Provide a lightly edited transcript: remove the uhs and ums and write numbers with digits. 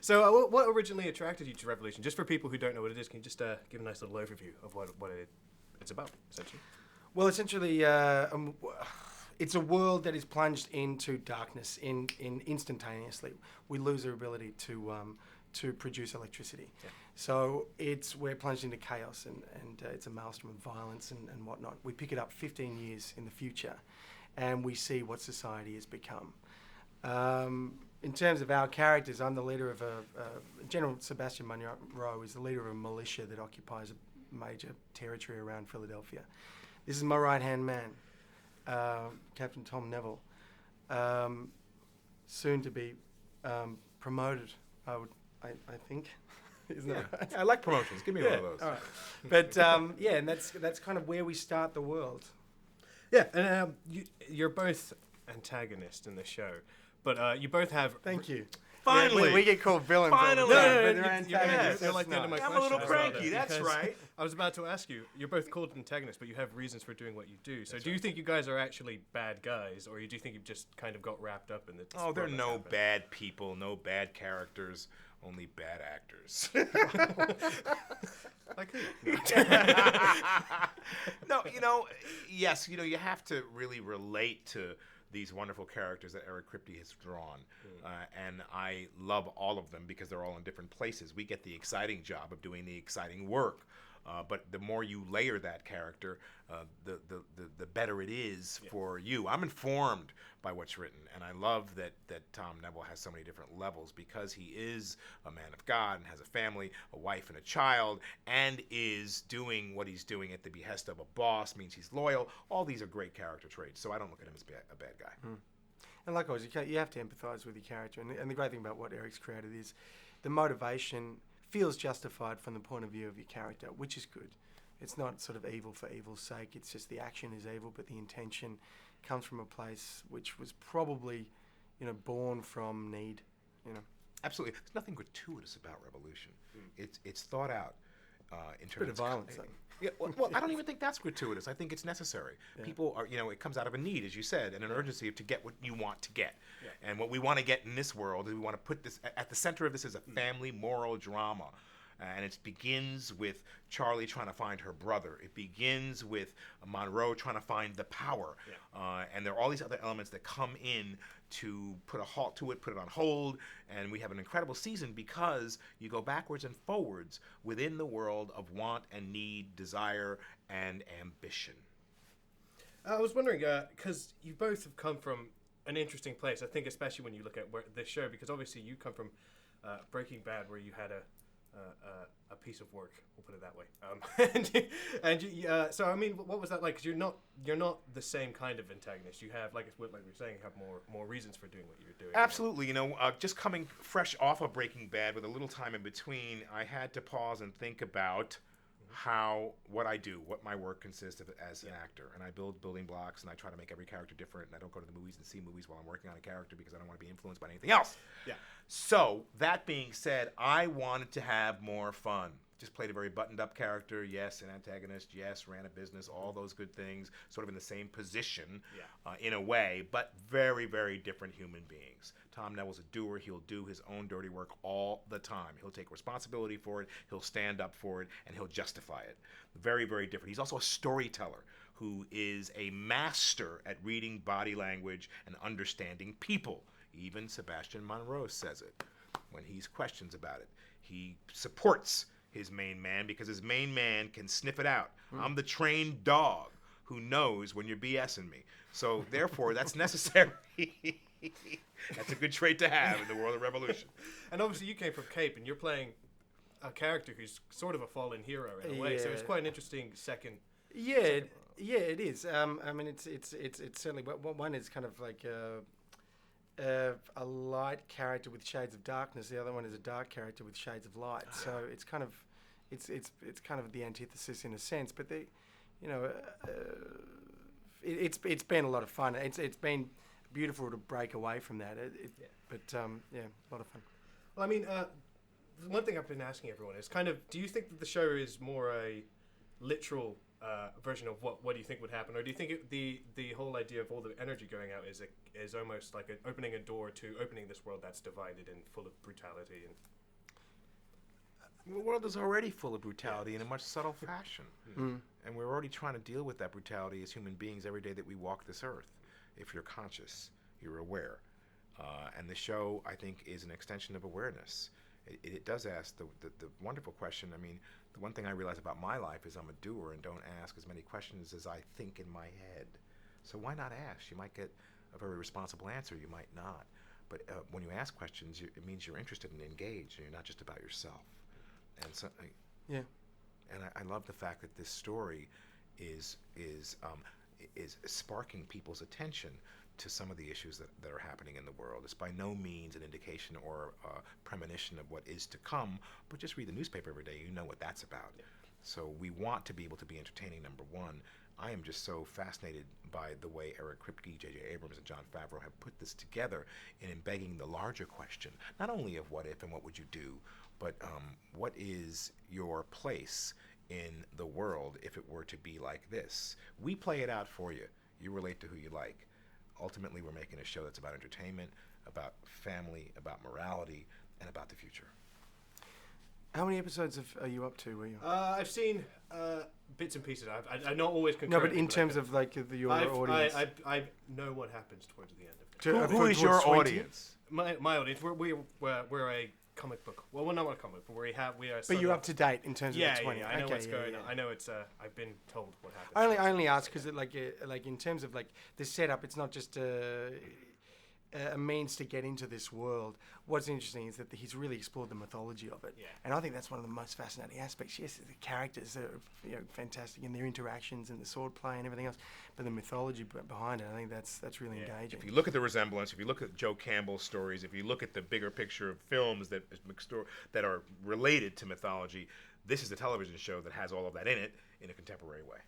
So, what originally attracted you to Revolution? Just for people who don't know what it is, can you just give a nice little overview of what it's about, essentially? Well, essentially, it's a world that is plunged into darkness in instantaneously. We lose our ability to produce electricity. Yeah. So we're plunged into chaos, and it's a maelstrom of violence and whatnot. We pick it up 15 years in the future, and we see what society has become. In terms of our characters, I'm the leader of General Sebastian Monroe is the leader of a militia that occupies a major territory around Philadelphia. This is my right-hand man, Captain Tom Neville, soon to be promoted, I think. Isn't that right? Yeah, I like promotions. Give me one of those. All right. But and that's kind of where we start the world. Yeah, and you're both antagonists in the show, but you both have... Thank you. Finally! We get called villains. Finally! All the time, No, but they're antagonists. you're like the end of my I'm question. a little I saw that cranky, that's because right. I was about to ask you, you're both called antagonists, but you have reasons for doing what you do. So do you think you guys are actually bad guys, or do you think you've just kind of got wrapped up in the... Oh, there are no bad people, no bad characters, only bad actors. Like who? No, yes, you have to really relate to these wonderful characters that Eric Kripke has drawn. And I love all of them because they're all in different places. We get the exciting job of doing the exciting work. But the more you layer that character, the better it is for you. I'm informed by what's written, and I love that Tom Neville has so many different levels because he is a man of God and has a family, a wife and a child, and is doing what he's doing at the behest of a boss, means he's loyal. All these are great character traits, so I don't look at him as a bad guy. And likewise, you have to empathise with your character. And the great thing about what Eric's created is the motivation feels justified from the point of view of your character, which is good. It's not sort of evil for evil's sake. It's just the action is evil, but the intention comes from a place which was probably, born from need. Absolutely. There's nothing gratuitous about Revolution. It's thought out in terms Bit of violence, though. Yeah, well, I don't even think that's gratuitous. I think it's necessary. Yeah. People are, it comes out of a need, as you said, and an urgency to get what you want to get. Yeah. And what we want to get in this world is we want to put this at the center of this is a family moral drama. And it begins with Charlie trying to find her brother. It begins with Monroe trying to find the power. Yeah. And there are all these other elements that come in to put a halt to it, put it on hold. And we have an incredible season because you go backwards and forwards within the world of want and need, desire, and ambition. I was wondering, because you both have come from an interesting place, I think especially when you look at this show, because obviously you come from Breaking Bad, where you had a piece of work, we'll put it that way. So I mean, what was that like? Because you're not the same kind of antagonist. You have, like we were saying, you have more reasons for doing what you're doing. Absolutely. Just coming fresh off of Breaking Bad with a little time in between, I had to pause and think about what I do, what my work consists of as an actor. And I build building blocks, and I try to make every character different, and I don't go to the movies and see movies while I'm working on a character because I don't want to be influenced by anything else. Yeah. So, that being said, I wanted to have more fun. Just played a very buttoned-up character, yes, an antagonist, yes, ran a business, all those good things, sort of in the same position in a way, but very, very different human beings. Tom Neville's a doer. He'll do his own dirty work all the time. He'll take responsibility for it, he'll stand up for it, and he'll justify it. Very, very different. He's also a storyteller who is a master at reading body language and understanding people. Even Sebastian Monroe says it when he's questions about it. He supports his main man because his main man can sniff it out. I'm the trained dog who knows when you're BSing me. So therefore, that's necessary. That's a good trait to have in the world of Revolution. And obviously you came from Cape, and you're playing a character who's sort of a fallen hero in a way. So it's quite an interesting second. Yeah, it is. I mean, it's certainly one is kind of like a light character with shades of darkness. The other one is a dark character with shades of light. So it's kind of the antithesis in a sense. But it's been a lot of fun. It's been beautiful to break away from that. But a lot of fun. Well, I mean, one thing I've been asking everyone is kind of, do you think that the show is more a literal version of what do you think would happen, or do you think the whole idea of all the energy going out is almost like opening a door to opening this world that's divided and full of brutality and The world is already full of brutality in a much subtle fashion. And we're already trying to deal with that brutality as human beings every day that we walk this earth. If you're conscious, you're aware. And the show, I think, is an extension of awareness. It does ask the wonderful question. I mean, the one thing I realize about my life is I'm a doer and don't ask as many questions as I think in my head. So why not ask? You might get a very responsible answer. You might not. But when you ask questions, it means you're interested and engaged, and you're not just about yourself. And so, Yeah. and I love the fact that this story is sparking people's attention to some of the issues that are happening in the world. It's by no means an indication or a premonition of what is to come, but just read the newspaper every day, you know what that's about. Yeah. So we want to be able to be entertaining, number one. I am just so fascinated by the way Eric Kripke, J.J. Abrams, and Jon Favreau have put this together in embedding the larger question, not only of what if and what would you do, but what is your place in the world if it were to be like this? We play it out for you. You relate to who you like. Ultimately, we're making a show that's about entertainment, about family, about morality, and about the future. How many episodes are you up to? Were you? I've seen bits and pieces. I'm not always No, concurrent. but in terms of like your audience. I know what happens towards the end of it. Who is your 20? audience? My audience. We're a comic book. Well, we're not a comic book. We are. But you're up to date in terms Yeah, of the 20. yeah. I know Okay, what's yeah, going yeah. on. I know it's. I've been told what happens. I only ask because like in terms of like the setup, it's not just a means to get into this world. What's interesting is that he's really explored the mythology of it, Yeah. and I think that's one of the most fascinating aspects. Yes, the characters are fantastic in their interactions and the sword play and everything else, but the mythology behind it, I think that's really Yeah. engaging. If you look at the resemblance, if you look at Joe Campbell's stories, if you look at the bigger picture of films that are related to mythology, this is a television show that has all of that in it in a contemporary way.